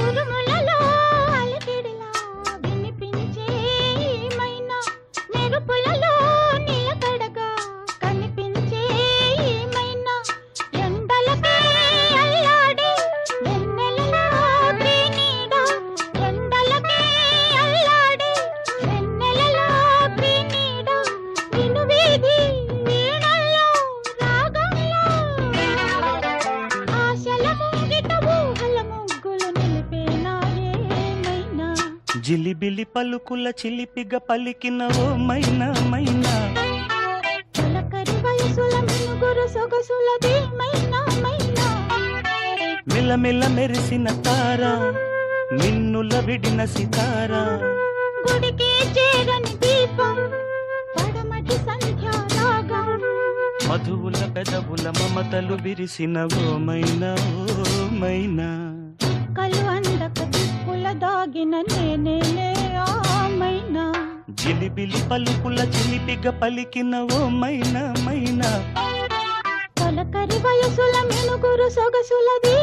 ఉరుములలో అలికిడిలా వినిపించే ఈ మైనా, మెరుపులలో నిలకడగా కనిపించే ఈ మైనా, ఎండలకే అల్లాడే వెన్నెలలో ప్రీనీడ, ఎండలకే అల్లాడే వెన్నెలలో ప్రీనీడ, వినువీధి వీణల్లో రాగంలో ఆశల ముంగిట ఊహల ముగ్గులు నిలిపేనా ఏమైనా. జిలిబిలి పలుకుల చిలిపిగ పలికిన ఓ మైనా మైనా, తొలకరి వయసుల మినుగురు సొగసులది మైనా మైనా, మిలమిల మెరిసిన తార, మిన్నుల విడిన సితార, గుడికి చేరని దీపం పడమటి సంధ్యా రాగం, మధువుల పెదవుల మమతలు విరిసిన ఓ మైనా ఓ మైనా. కలు అందక దిక్కుల దాగిన నేనేలే ఆ మైనా, జిలిబిలి పలుకుల చిలిపిగ పలికిన ఓ మైనా మైనా, తొలకరి వయసుల మినుగురు సొగసులది